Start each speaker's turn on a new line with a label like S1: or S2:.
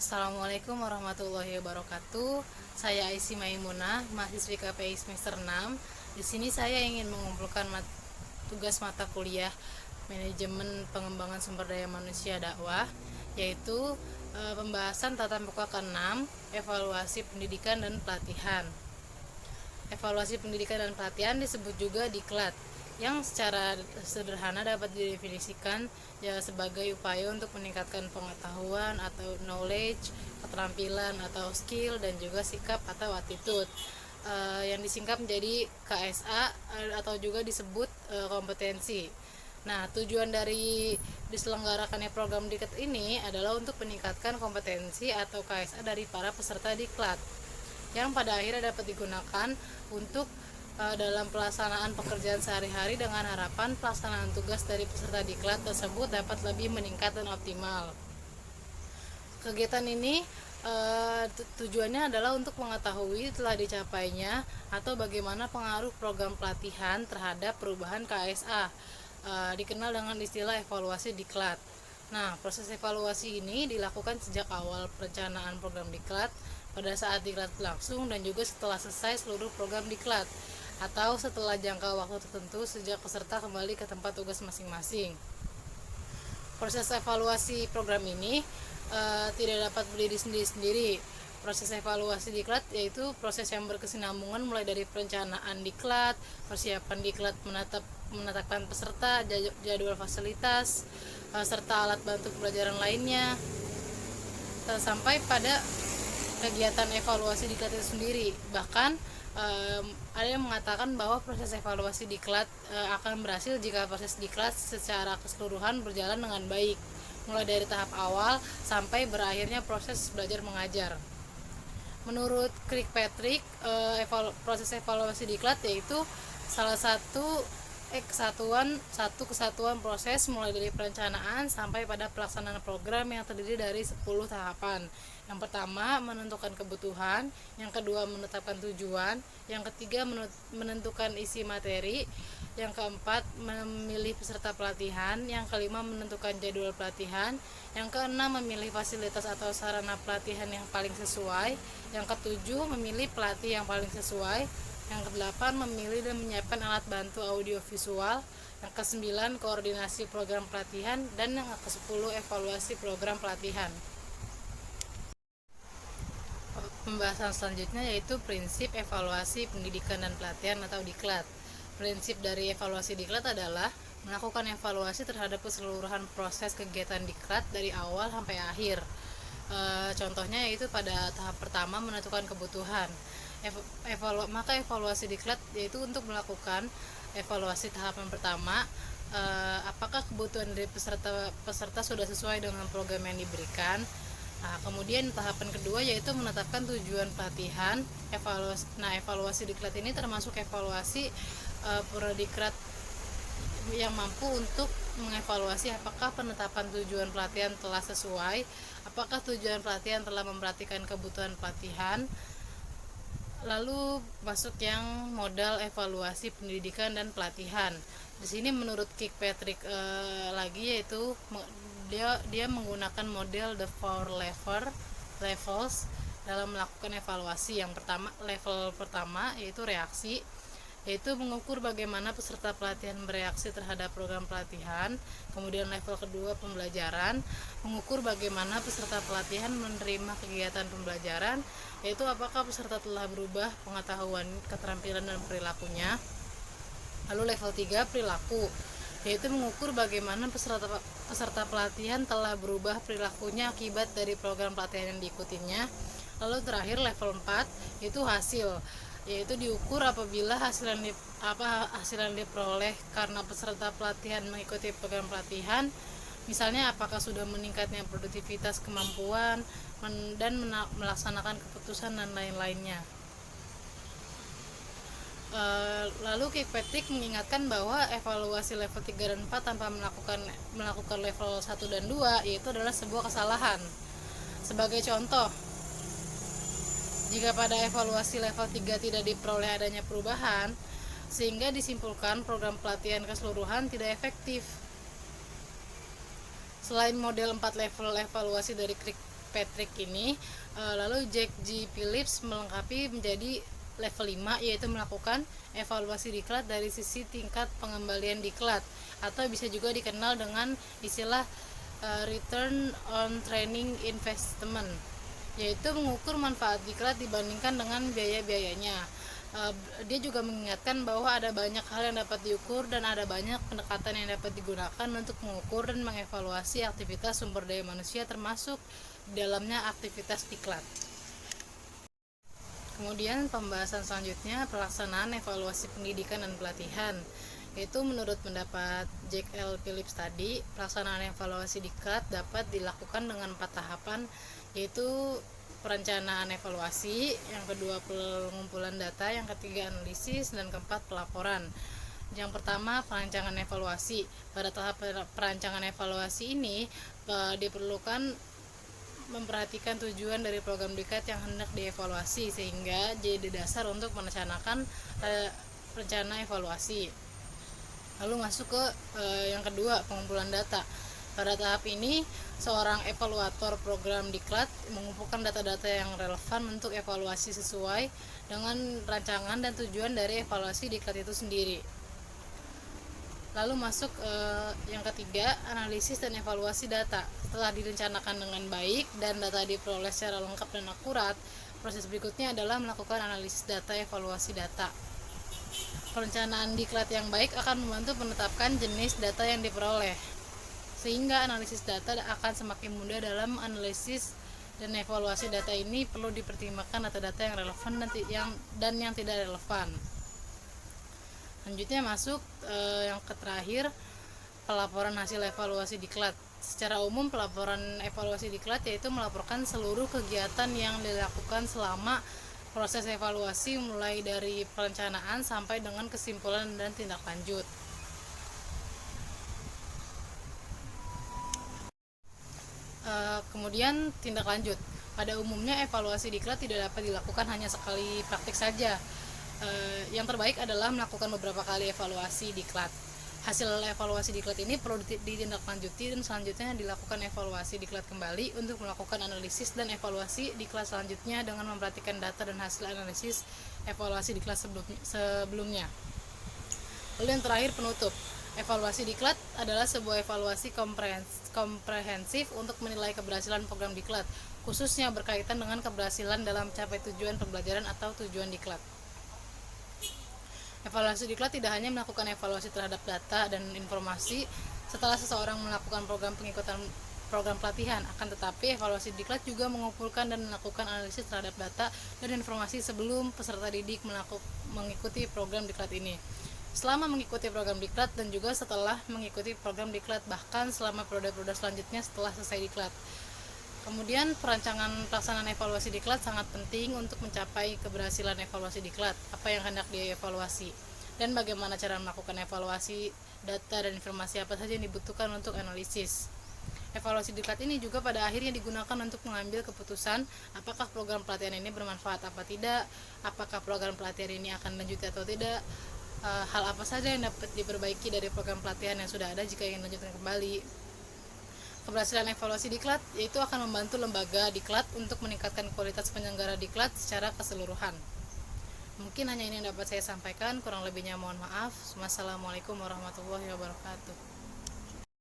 S1: Assalamualaikum warahmatullahi wabarakatuh. Saya Aisy Maimunah, mahasiswi KPI semester 6. Di sini saya ingin mengumpulkan tugas mata kuliah Manajemen Pengembangan Sumber Daya Manusia Dakwah, yaitu pembahasan tata muka ke-6, evaluasi pendidikan dan pelatihan. Evaluasi pendidikan dan pelatihan disebut juga diklat, yang secara sederhana dapat didefinisikan ya sebagai upaya untuk meningkatkan pengetahuan atau knowledge, keterampilan atau skill, dan juga sikap atau attitude, yang disingkat menjadi KSA atau juga disebut kompetensi. Nah, tujuan dari diselenggarakannya program diklat ini adalah untuk meningkatkan kompetensi atau KSA dari para peserta diklat, yang pada akhirnya dapat digunakan untuk dalam pelaksanaan pekerjaan sehari-hari dengan harapan pelaksanaan tugas dari peserta diklat tersebut dapat lebih meningkat dan optimal. Kegiatan ini tujuannya adalah untuk mengetahui telah dicapainya atau bagaimana pengaruh program pelatihan terhadap perubahan KSA, dikenal dengan istilah evaluasi diklat. Nah, proses evaluasi ini dilakukan sejak awal perencanaan program diklat, pada saat diklat berlangsung, dan juga setelah selesai seluruh program diklat, atau setelah jangka waktu tertentu sejak peserta kembali ke tempat tugas masing-masing. Proses evaluasi program ini tidak dapat berdiri sendiri-sendiri. Proses evaluasi diklat yaitu proses yang berkesinambungan mulai dari perencanaan diklat, persiapan diklat, menetapkan peserta, jadwal fasilitas, serta alat bantu pembelajaran lainnya, sampai pada kegiatan evaluasi diklat itu sendiri. Bahkan ada yang mengatakan bahwa proses evaluasi diklat akan berhasil jika proses diklat secara keseluruhan berjalan dengan baik, mulai dari tahap awal sampai berakhirnya proses belajar mengajar. Menurut Kirkpatrick, proses evaluasi diklat yaitu salah satu kesatuan proses mulai dari perencanaan sampai pada pelaksanaan program yang terdiri dari 10 tahapan. Yang pertama, menentukan kebutuhan, yang kedua menetapkan tujuan, yang ketiga menentukan isi materi, yang keempat memilih peserta pelatihan, yang kelima menentukan jadwal pelatihan, yang keenam memilih fasilitas atau sarana pelatihan yang paling sesuai, yang ketujuh memilih pelatih yang paling sesuai, yang kedelapan memilih dan menyiapkan alat bantu audio visual, yang kesembilan koordinasi program pelatihan, dan yang ke-10 evaluasi program pelatihan. Pembahasan selanjutnya yaitu prinsip evaluasi pendidikan dan pelatihan atau diklat. Prinsip dari evaluasi diklat adalah melakukan evaluasi terhadap keseluruhan proses kegiatan diklat dari awal sampai akhir. Contohnya yaitu pada tahap pertama menentukan kebutuhan. Maka evaluasi diklat yaitu untuk melakukan evaluasi tahapan pertama, apakah kebutuhan dari peserta sudah sesuai dengan program yang diberikan. Nah, kemudian tahapan kedua yaitu menetapkan tujuan pelatihan. Evaluasi diklat ini termasuk evaluasi prodiklat yang mampu untuk mengevaluasi apakah penetapan tujuan pelatihan telah sesuai, apakah tujuan pelatihan telah memperhatikan kebutuhan pelatihan. Lalu masuk yang modal evaluasi pendidikan dan pelatihan. Di sini menurut Kirkpatrick lagi yaitu dia menggunakan model the four levels dalam melakukan evaluasi. Yang pertama, level pertama yaitu reaksi, yaitu mengukur bagaimana peserta pelatihan bereaksi terhadap program pelatihan. Kemudian level kedua, pembelajaran, mengukur bagaimana peserta pelatihan menerima kegiatan pembelajaran, yaitu apakah peserta telah berubah pengetahuan, keterampilan, dan perilakunya. Lalu level 3, perilaku, yaitu mengukur bagaimana peserta pelatihan telah berubah perilakunya akibat dari program pelatihan yang diikutinya. Lalu terakhir level 4 yaitu hasil, yaitu diukur apabila hasil yang diperoleh karena peserta pelatihan mengikuti program pelatihan, misalnya apakah sudah meningkatnya produktivitas, kemampuan, dan melaksanakan keputusan dan lain-lainnya. Lalu Kirkpatrick mengingatkan bahwa evaluasi level 3 dan 4 tanpa melakukan level 1 dan 2 yaitu adalah sebuah kesalahan. Sebagai contoh, jika pada evaluasi level 3 tidak diperoleh adanya perubahan, sehingga disimpulkan program pelatihan keseluruhan tidak efektif. Selain model 4 level evaluasi dari Kirkpatrick ini. Lalu Jack G. Phillips melengkapi menjadi level 5, yaitu melakukan evaluasi diklat dari sisi tingkat pengembalian diklat, atau bisa juga dikenal dengan istilah return on training investment, yaitu mengukur manfaat diklat dibandingkan dengan biaya-biayanya. Dia juga mengingatkan bahwa ada banyak hal yang dapat diukur dan ada banyak pendekatan yang dapat digunakan untuk mengukur dan mengevaluasi aktivitas sumber daya manusia, termasuk di dalamnya aktivitas diklat. Kemudian pembahasan selanjutnya pelaksanaan evaluasi pendidikan dan pelatihan, yaitu menurut pendapat Jack L. Phillips tadi, pelaksanaan evaluasi diklat dapat dilakukan dengan 4 tahapan, yaitu perencanaan evaluasi, yang kedua pengumpulan data, yang ketiga analisis, dan keempat pelaporan. Yang pertama, perancangan evaluasi. Pada tahap perancangan evaluasi ini diperlukan memperhatikan tujuan dari program diklat yang hendak dievaluasi, sehingga jadi dasar untuk merencanakan rencana evaluasi. Lalu masuk ke yang kedua, pengumpulan data. Pada tahap ini, seorang evaluator program diklat mengumpulkan data-data yang relevan untuk evaluasi sesuai dengan rancangan dan tujuan dari evaluasi diklat itu sendiri. Lalu masuk yang ketiga, analisis dan evaluasi data. Setelah direncanakan dengan baik dan data diperoleh secara lengkap dan akurat, proses berikutnya adalah melakukan analisis data, evaluasi data. Perencanaan diklat yang baik akan membantu menetapkan jenis data yang diperoleh, sehingga analisis data akan semakin mudah. Dalam analisis dan evaluasi data ini perlu dipertimbangkan data-data yang relevan dan yang tidak relevan. Selanjutnya masuk yang terakhir, pelaporan hasil evaluasi diklat. Secara umum, pelaporan evaluasi diklat yaitu melaporkan seluruh kegiatan yang dilakukan selama proses evaluasi, mulai dari perencanaan sampai dengan kesimpulan dan tindak lanjut. Kemudian tindak lanjut. Pada umumnya evaluasi diklat tidak dapat dilakukan hanya sekali praktik saja. Yang terbaik adalah melakukan beberapa kali evaluasi diklat. Hasil evaluasi diklat ini perlu ditindaklanjuti dan selanjutnya dilakukan evaluasi diklat kembali untuk melakukan analisis dan evaluasi diklat selanjutnya dengan memperhatikan data dan hasil analisis evaluasi diklat sebelumnya. Lalu yang terakhir, penutup. Evaluasi diklat adalah sebuah evaluasi komprehensif untuk menilai keberhasilan program diklat, khususnya berkaitan dengan keberhasilan dalam mencapai tujuan pembelajaran atau tujuan diklat. Evaluasi diklat tidak hanya melakukan evaluasi terhadap data dan informasi setelah seseorang melakukan pengikutan program pelatihan, akan tetapi evaluasi diklat juga mengumpulkan dan melakukan analisis terhadap data dan informasi sebelum peserta didik mengikuti program diklat ini, selama mengikuti program diklat dan juga setelah mengikuti program diklat, bahkan selama periode-periode selanjutnya setelah selesai diklat. Kemudian perancangan pelaksanaan evaluasi diklat sangat penting untuk mencapai keberhasilan evaluasi diklat, apa yang hendak dievaluasi, dan bagaimana cara melakukan evaluasi data dan informasi apa saja yang dibutuhkan untuk analisis. Evaluasi diklat ini juga pada akhirnya digunakan untuk mengambil keputusan apakah program pelatihan ini bermanfaat apa tidak, apakah program pelatihan ini akan lanjut atau tidak, hal apa saja yang dapat diperbaiki dari program pelatihan yang sudah ada jika ingin lanjutkan kembali. Keberhasilan evaluasi diklat yaitu akan membantu lembaga diklat untuk meningkatkan kualitas penyelenggara diklat secara keseluruhan. Mungkin hanya ini yang dapat saya sampaikan, kurang lebihnya mohon maaf. Wassalamualaikum warahmatullahi wabarakatuh.